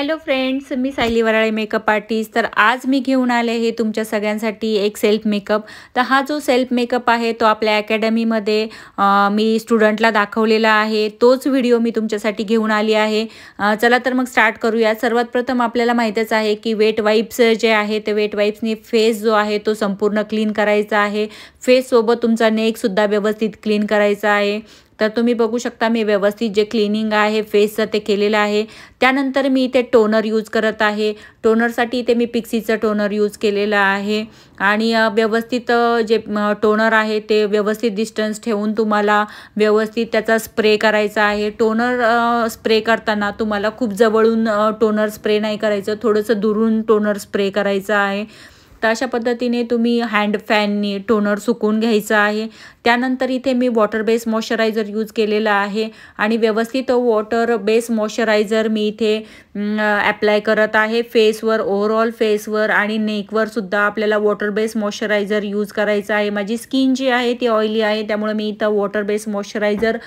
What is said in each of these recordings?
Hello friends, मी सायली वराळे makeup artist. तर आज मी घेऊन आले हे तुमच्या सगळ्यांसाठी एक सेल्फ मेकअप। तर हा जो सेल्फ मेकअप आहे तो आपल्या अकॅडमीमध्ये मी स्टुडंटला दाखवलेला आहे। तोच व्हिडिओ मी तुमच्यासाठी घेऊन आली आहे। चला तर मग स्टार्ट करूया। सर्वात प्रथम आपल्याला माहितीच आहे की वेट वाइप्स जे आहे ते वेट वाइप्सनी फेस जो आहे तो संपूर्ण क्लीन करायचा आहे। फेस सोबत तुमचा नेक सुद्धा व्यवस्थित क्लीन करायचा आहे। तर तुम्ही बघू शकता मी व्यवस्थित जे क्लीनिंग आहे फेसचं ते केलेलं आहे। त्यानंतर मी इथे टोनर यूज करत आहे। टोनरसाठी इथे मी पिक्सीचं टोनर यूज केलेलं आहे आणि व्यवस्थित जे टोनर आहे ते व्यवस्थित डिस्टन्स ठेवून तुम्हाला व्यवस्थित त्याचा स्प्रे करायचा आहे। टोनर स्प्रे करताना तुम्हाला खूप जवळून टोनर स्प्रे नाही करायचं, थोडंसं दुरून टोनर स्प्रे करायचं आहे। तर अशा पद्धतीने तुम्ही हँड फॅननी टोनर सुकून घ्यायचा आहे। त्यानंतर इथे मी वॉटर बेस मॉइश्चरायझर यूज केलेला आहे आणि व्यवस्थित वॉटर बेस मॉइश्चरायझर मी इथे अप्लाय करत आहे फेसवर, ओव्हरऑल फेसवर आणि नेकवर सुद्धा आपल्याला वॉटर बेस मॉइश्चरायझर यूज करायचा आहे। माझी स्किन जी आहे ती ऑइली आहे, त्यामुळे मी इथं वॉटर बेस मॉइश्चरायझर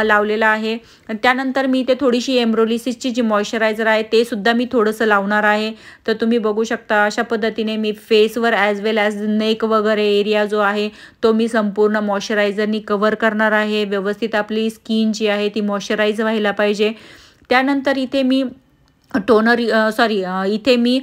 लावलेला आहे। त्यानंतर मी इथे थोडीशी एम्ब्रोलिसिसची जी मॉइश्चरायझर आहे ते सुद्धा मी थोडंसं लावणार आहे। तर तुम्ही बघू शकता अशा पद्धतीने मी फेसवर ॲज वेल ॲज नेक वगैरे एरिया जो आहे तो मी संपूर्ण मॉइश्चरायझरनी कव्हर करणार आहे। व्यवस्थित आपली स्किन जी आहे ती मॉइश्चराइज व्हायला पाहिजे। त्यानंतर इथे मी इथे मी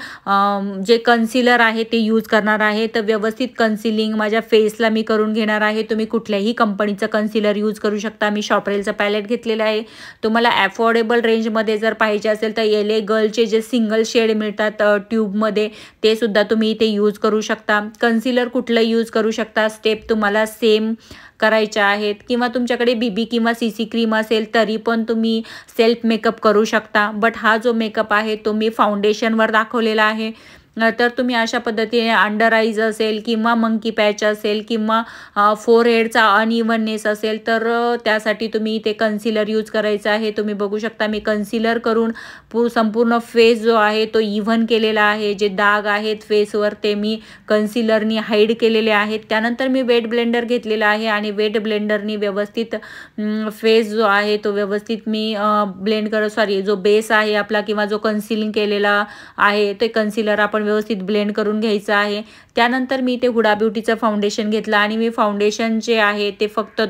जे कन्सिलर आहे ते यूज करणार आहे। तर व्यवस्थित कन्सिलिंग माझ्या फेसला मी करून घेणार आहे। तुम्ही कुठल्याही कंपनीचं कन्सिलर यूज करू शकता। मी शॉपरेलचं पॅलेट घेतलेलं आहे। तुम्हाला अफोर्डेबल रेंजमध्ये जर पाहिजे असेल तर एले गर्लचे जे सिंगल शेड मिळतात ट्यूबमध्ये ते सुद्धा तुम्ही इथे यूज करू शकता। कन्सिलर कुठलं यूज करू शकता, स्टेप तुम्हाला सेम करायच्या आहेत किंवा तुमच्याकडे बीबी किंवा सीसी क्रीम असेल तरी पण तुम्ही सेल्फ मेकअप करू शकता। बट हा जो मेकअप आहे तो मी फाउंडेशनवर दाखवलेला आहे। तर तुम्ही अशा पद्धतीने अंडर आईज असेल किंवा मंकी पॅच असेल किंवा फोरहेडचा अनइवननेस असेल तर त्यासाठी तुम्ही ते कन्सिलर यूज करायचं आहे। तुम्ही बघू शकता मी कन्सिलर करून संपूर्ण फेस जो आहे तो इव्हन केलेला आहे। जे डाग आहेत फेसवर ते मी कन्सिलरनी हाईड केलेले आहेत। त्यानंतर मी वेट ब्लेंडर घेतलेला आहे आणि वेट ब्लेंडरनी व्यवस्थित फेस जो आहे तो व्यवस्थित मी जो बेस आहे आपला किंवा जो कन्सिलिंग केलेला आहे ते कन्सिलर आपण व्यवस्थित ब्लेंड करून घ्यायचं आहे। त्यानंतर मी इथे हुडा ब्युटीचं फाउंडेशन घेतलं आणि मी फाउंडेशन जे आहे ते फक्त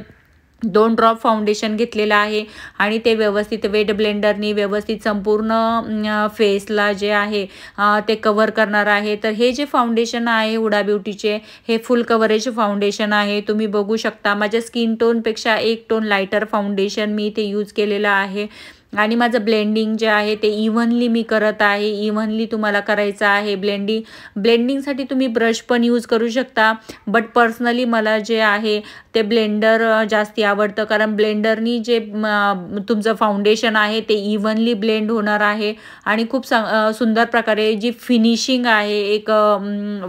2 ड्रॉप फाउंडेशन घेतलेलं आहे आणि ते व्यवस्थित वेट ब्लेंडरनी व्यवस्थित संपूर्ण फेसला जे आहे ते कव्हर करणार आहे। तर हे जे फाउंडेशन आहे हुडा ब्युटीचे हे फुल कव्हरेज फाउंडेशन आहे। तुम्ही बघू शकता माझ्या स्किन टोनपेक्षा 1 टोन लायटर फाउंडेशन मी इथे यूज केलेलं आहे आणि माझं ब्लेंडिंग जे आहे ते इव्हनली मी करत आहे। इव्हनली तुम्हाला करायचं आहे ब्लेंडिंगसाठी तुम्ही ब्रश पण यूज करू शकता। बट पर्सनली मला जे आहे ते ब्लेंडर जास्ती आवडतं, कारण ब्लेंडरनी जे तुमचं फाउंडेशन आहे ते इव्हनली ब्लेंड होणार आहे आणि खूप सुंदर प्रकारे जी फिनिशिंग आहे एक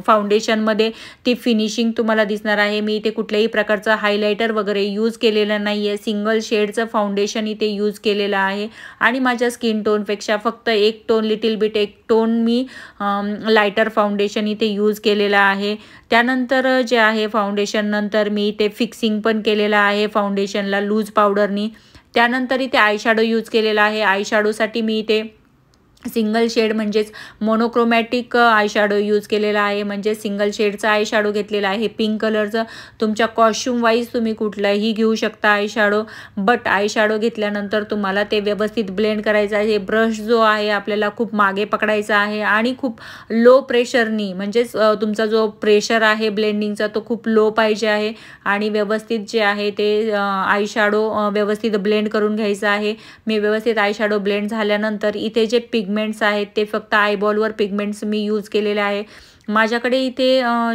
फाउंडेशनमध्ये ती फिनिशिंग तुम्हाला दिसणार आहे। मी इथे कुठल्याही प्रकारचं हायलायटर वगैरे यूज केलेलं नाही आहे, सिंगल शेडचं फाउंडेशन इथे यूज केलेलं आहे आणि माझ्या स्किन टोनपेक्षा फक्त 1 टोन एक टोन मी लायटर फाउंडेशन इथे यूज केलेला आहे। त्यानंतर जे आहे फाउंडेशन नंतर मी इथे फिक्सिंग पण केलेलं आहे फाउंडेशनला लूज पावडरनी। त्यानंतर इथे आयशॅडो यूज केलेला आहे। आयशॅडोसाठी मी इथे सिंगल शेड म्हणजेच मोनोक्रोमॅटिक आयशॅडो यूज केलेला आहे, म्हणजे सिंगल शेडचा आयशॅडो घेतलेला आहे पिंक कलरचं। तुमच्या कॉस्ट्यूम वाईज तुम्ही कुठलाही घेऊ शकता आयशॅडो, बट आयशॅडो घेतल्यानंतर तुम्हाला ते व्यवस्थित ब्लेंड करायचं आहे। ब्रश जो आहे आपल्याला खूप मागे पकडायचा आहे आणि खूप लो प्रेशरनी, म्हणजेच तुमचा जो प्रेशर आहे ब्लेंडिंगचा तो खूप लो पाहिजे आहे आणि व्यवस्थित जे आहे ते आयशॅडो व्यवस्थित ब्लेंड करून घ्यायचं आहे। मी व्यवस्थित आयशॅडो ब्लेंड झाल्यानंतर इथे जे पिगमेंट्स आहेत ते फक्त आयबॉलवर पिगमेंट्स मी यूज केलेले आहे। माझ्याकडे इथे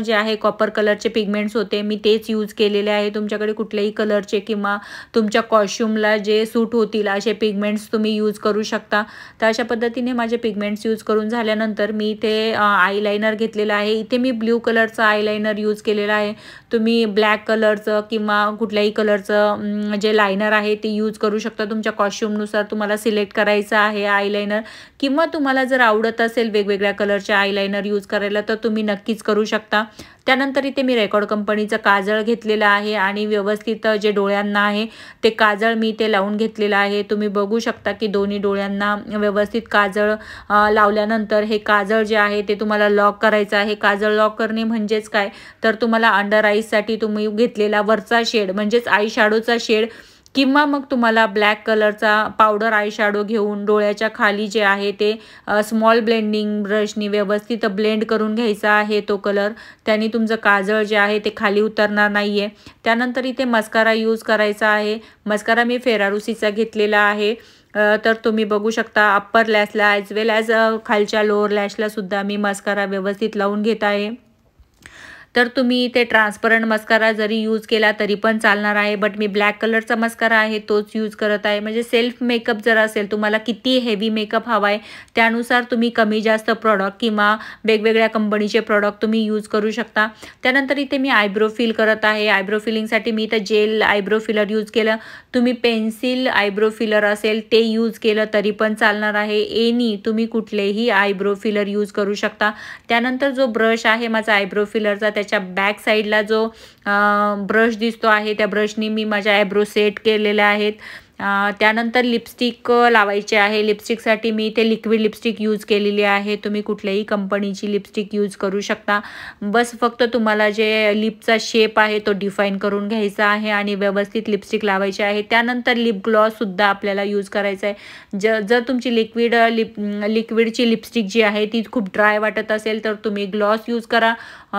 जे आहे कॉपर कलरचे पिगमेंट्स होते, मी तेच यूज केलेले आहे। तुमच्याकडे कुठल्याही कलरचे किंवा तुमच्या कॉस्ट्यूमला जे सूट होतील असे पिगमेंट्स तुम्ही यूज करू शकता। तर अशा पद्धतीने माझे पिगमेंट्स यूज करून झाल्यानंतर मी इथे आयलाइनर घेतलेलं आहे। इथे मी ब्ल्यू कलरचं आयलाइनर यूज केलेलं आहे। तुम्ही ब्लॅक कलरचं किंवा कुठल्याही कलरचं जे लायनर आहे ते यूज करू शकता। तुमच्या कॉस्ट्यूमनुसार तुम्हाला सिलेक्ट करायचं आहे आयलाइनर, किंवा तुम्हाला जर आवडत असेल वेगवेगळ्या कलरचे आयलाइनर यूज करायला तर तुम्ही नक्कीच करू शकता। त्यानंतर इथे मी रेकॉर्ड कंपनीचं काजळ घेतलेलं आहे आणि व्यवस्थित जे डोळ्यांना आहे ते काजळ मी ते लावून घेतलेलं आहे। तुम्ही बघू शकता की दोन्ही डोळ्यांना व्यवस्थित काजळ लावल्यानंतर हे काजळ जे आहे ते तुम्हाला लॉक करायचं आहे। काजळ लॉक करणे म्हणजेच काय, तर तुम्हाला अंडर आईजसाठी तुम्ही घेतलेला वरचा शेड म्हणजेच आय शॅडोचा शेड किंवा मग तुम्हाला ब्लॅक कलरचा पावडर आय शॅडो घेऊन डोळ्याच्या खाली जे आहे ते स्मॉल ब्लेंडिंग ब्रशनी व्यवस्थित ब्लेंड करून घ्यायचा आहे तो कलर। त्याने तुमचं काजळ जे आहे ते खाली उतरणार नाही आहे। त्यानंतर इथे मस्कारा यूज करायचा आहे। मस्कारा मी फेरारुसीचा घेतलेला आहे। तर तुम्ही बघू शकता अप्पर लॅशला ॲज वेल ॲज खालच्या लोअर लॅशला सुद्धा मी मस्कारा व्यवस्थित लावून घेत आहे। तर तुम्ही इथे ट्रान्सपरंट मस्कारा जरी यूज केला तरी पण चालणार आहे, बट मी ब्लॅक कलरचा मस्कारा आहे तोच यूज करत आहे। म्हणजे सेल्फ मेकअप जर असेल, तुम्हाला किती हेवी मेकअप हवा आहे त्यानुसार तुम्ही कमी जास्त प्रॉडक्ट किंवा वेगवेगळ्या कंपनीचे प्रॉडक्ट तुम्ही यूज करू शकता। त्यानंतर इथे मी आयब्रो फिल करत आहे। आयब्रो फिलिंगसाठी मी इथं जेल आयब्रो फिलर यूज केलं। तुम्ही पेन्सिल आयब्रो फिलर असेल ते यूज केलं तरी पण चालणार आहे। एनी तुम्ही कुठलेही आयब्रो फिलर यूज करू शकता। त्यानंतर जो ब्रश आहे माझा आयब्रो फिलरचा, त्याच्या बॅक साईडला जो ब्रश दिसतो आहे त्या ब्रशनी मी माझ्या आयब्रो सेट केलेल्या आहेत। त्यानंतर लिपस्टिक लावायचे आहे। लिपस्टिकसाठी मी इथे लिक्विड लिपस्टिक यूज केलेली आहे। तुम्ही कुठल्याही कंपनीची लिपस्टिक यूज करू शकता। बस फक्त तुम्हाला जे लिपचा शेप आहे तो डिफाईन करून घ्यायचा आहे आणि व्यवस्थित लिपस्टिक लावायची आहे। त्यानंतर लिप ग्लॉससुद्धा आपल्याला यूज करायचा आहे। जर तुमची लिक्विडची लिपस्टिक जी आहे ती खूप ड्राय वाटत असेल तर तुम्ही ग्लॉस यूज करा।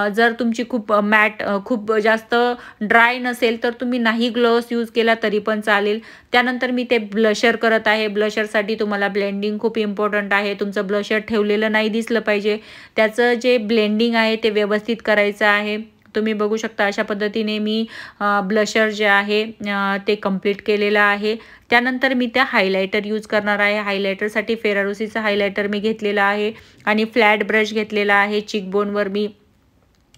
जर तुमची खूप मॅट खूप जास्त ड्राय नसेल तर तुम्ही नाही ग्लॉस यूज केला तरी पण चालेल। त्यानंतर मी ते ब्लशर करत आहे। ब्लशरसाठी तुम्हाला ब्लेंडिंग खूप इम्पॉर्टंट आहे। तुमचं ब्लशर ठेवलेलं नाही दिसलं पाहिजे, त्याचं जे ब्लेंडिंग आहे ते व्यवस्थित करायचं आहे। तुम्ही बघू शकता अशा पद्धतीने मी ब्लशर जे आहे ते कंप्लीट केलेलं आहे। त्यानंतर मी त्या हायलायटर यूज करणार आहे। हायलायटरसाठी फेरारुसीचा हायलायटर मी घेतलेला आहे आणि फ्लॅट ब्रश घेतलेला आहे। चिकबोनवर मी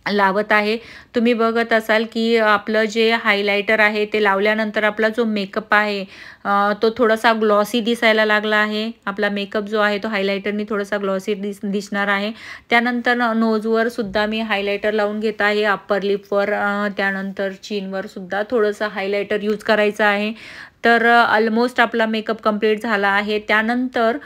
लावत आहे। तुम्ही बघत असाल की आपलं जे हायलायटर आहे ते लावल्यानंतर आपला जो मेकअप आहे तो थोडासा ग्लॉसी दिसायला लागला आहे। आपला मेकअप जो आहे तो हायलायटरनी थोडासा ग्लॉसी दिसणार आहे। त्यानंतर नोजवर सुद्धा मी हायलायटर लावून घेत आहे, अप्पर लिपवर, त्यानंतर चीनवर सुद्धा थोडंसं हायलायटर यूज करायचं आहे। तर ऑलमोस्ट आपला मेकअप कंप्लीट झाला आहे। त्यानंतर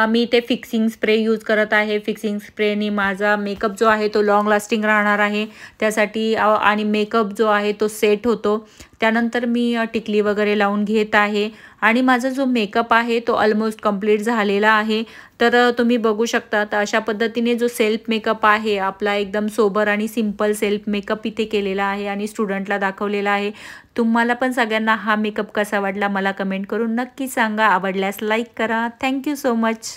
मी ते फिक्सिंग स्प्रे यूज करत आहे। फिक्सिंग स्प्रेनी माझा मेकअप जो आहे तो लॉंग लास्टिंग राहणार आहे त्यासाठी, आणि मेकअप जो आहे तो सेट होतो। त्यानंतर मी टिकली वगैरे लावून घेत आहे आणि माझा जो मेकअप आहे तो ऑलमोस्ट कंप्लीट झालेला आहे। तर तुम्ही बघू शकता तर अशा पद्धतीने जो सेल्फ मेकअप आहे आपला एकदम सोबर आणि सिंपल सेल्फ मेकअप इथे केलेला आहे आणि स्टुडंटला दाखवलेला आहे। तुम्हाला पण सगळ्यांना हा मेकअप कसा वाटला मला कमेंट करून नक्की सांगा। आवडल्यास लाईक करा। Thank you so much.